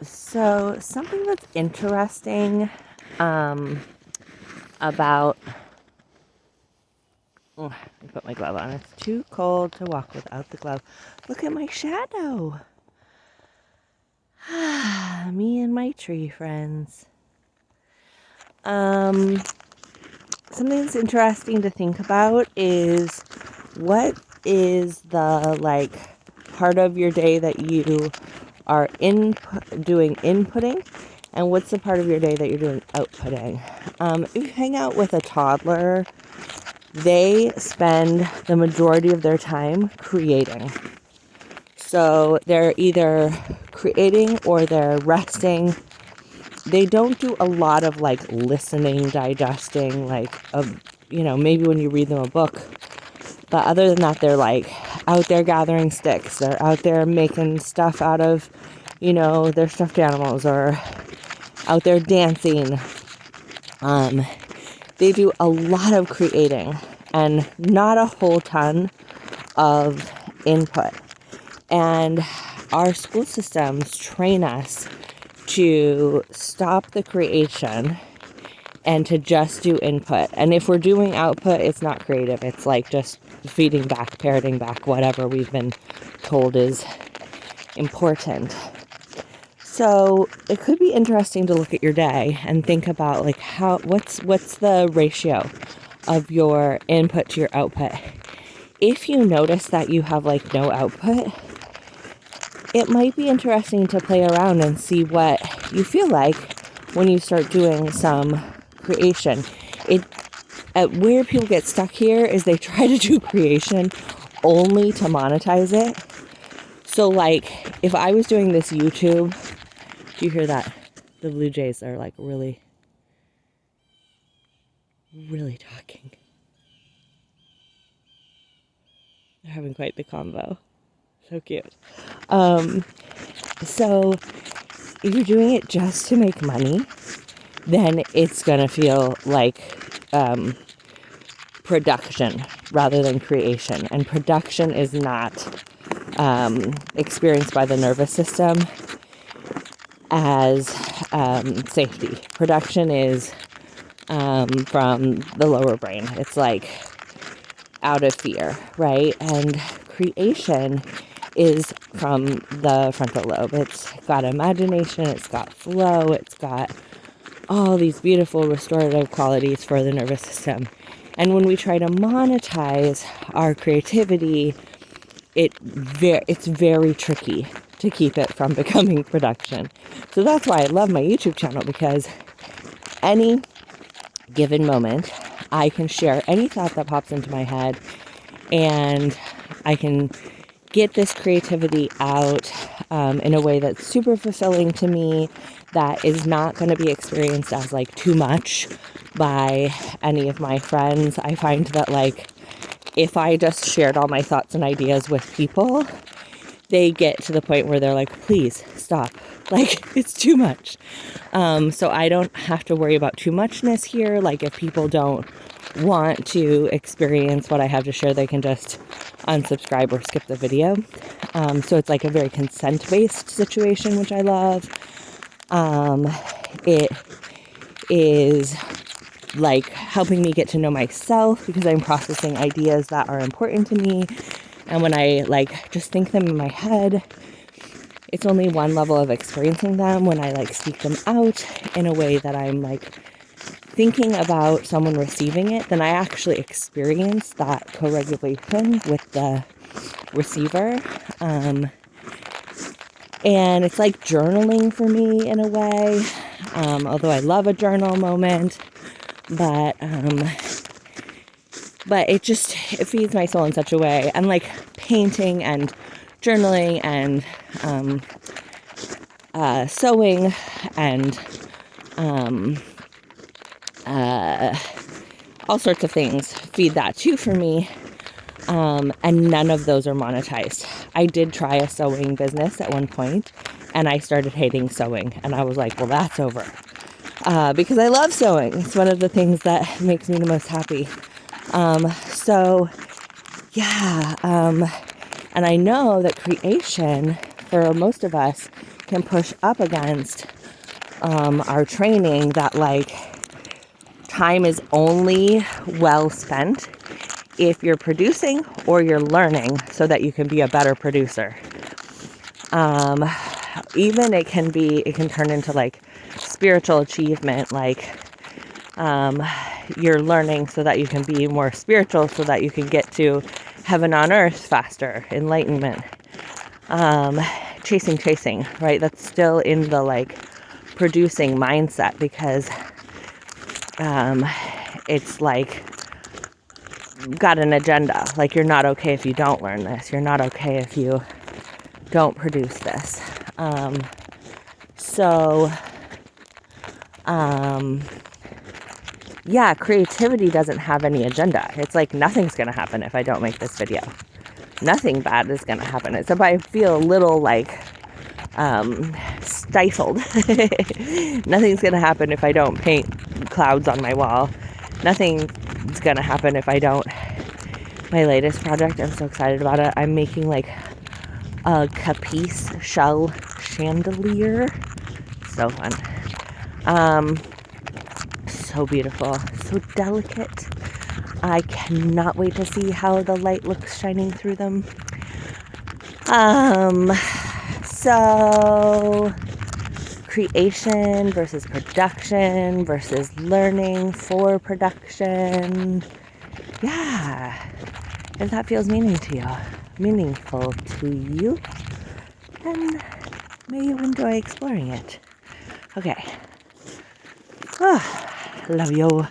So something that's interesting about oh, I put my glove on. It's too cold to walk without the glove. Look at my shadow. Me and my tree friends. Um, Something that's interesting to think about is what is the part of your day that you are doing inputting, and what's the part of your day that you're doing outputting. If you hang out with a toddler, they spend the majority of their time creating. So they're either creating or they're resting. They don't do a lot of listening, digesting, maybe when you read them a book. But other than that, they're out there gathering sticks. They're out there making stuff out of, their stuffed animals, or out there dancing. They do a lot of creating and not a whole ton of input. And our school systems train us to stop the creation and to just do input. And if we're doing output, it's not creative. It's just feeding back, parroting back, whatever we've been told is important. So it could be interesting to look at your day and think about what's the ratio of your input to your output. If you notice that you have no output, it might be interesting to play around and see what you feel like when you start doing some creation. Where people get stuck here is they try to do creation only to monetize it. So if I was doing this YouTube, do you hear that? The Blue Jays are really, really talking. They're having quite the combo. So cute. So if you're doing it just to make money, then it's gonna feel like production rather than creation. And production is not experienced by the nervous system as safety. Production is from the lower brain. It's out of fear, right? And creation is from the frontal lobe. It's got imagination, it's got flow, it's got all these beautiful restorative qualities for the nervous system. And when we try to monetize our creativity, it's very tricky to keep it from becoming production. So that's why I love my YouTube channel, because any given moment, I can share any thought that pops into my head, and I can get this creativity out in a way that's super fulfilling to me, that is not going to be experienced as too much by any of my friends. I find that if I just shared all my thoughts and ideas with people, they get to the point where they're like, please stop. It's too much. So I don't have to worry about too muchness here. If people don't want to experience what I have to share, they can just unsubscribe or skip the video. So it's a very consent-based situation, which I love. It is helping me get to know myself, because I'm processing ideas that are important to me. And when I just think them in my head, it's only one level of experiencing them. When I speak them out in a way that I'm thinking about someone receiving it, then I actually experience that co-regulation with the receiver. And it's journaling for me in a way, although I love a journal moment, but it feeds my soul in such a way. And painting and journaling and sewing and all sorts of things feed that too for me. And none of those are monetized. I did try a sewing business at one point, and I started hating sewing, and I was like, well, that's over. Because I love sewing. It's one of the things that makes me the most happy. And I know that creation, for most of us, can push up against our training that like time is only well spent if you're producing or you're learning so that you can be a better producer. Even it can turn into like spiritual achievement, like you're learning so that you can be more spiritual, so that you can get to heaven on earth faster, enlightenment. Chasing, right? That's still in the like producing mindset, because it's like got an agenda. Like, you're not okay if you don't learn this. You're not okay if you don't produce this. Yeah, creativity doesn't have any agenda. It's like nothing's going to happen if I don't make this video. Nothing bad is going to happen. It's if I feel a little like stifled. Nothing's going to happen if I don't paint clouds on my wall. Nothing's going to happen if I don't. My latest project, I'm so excited about it. I'm making like a capice shell chandelier. So fun. So beautiful, so delicate. I cannot wait to see how the light looks shining through them. So creation versus production versus learning for production. Yeah, if that feels meaningful to you, then may you enjoy exploring it. Okay. Love you.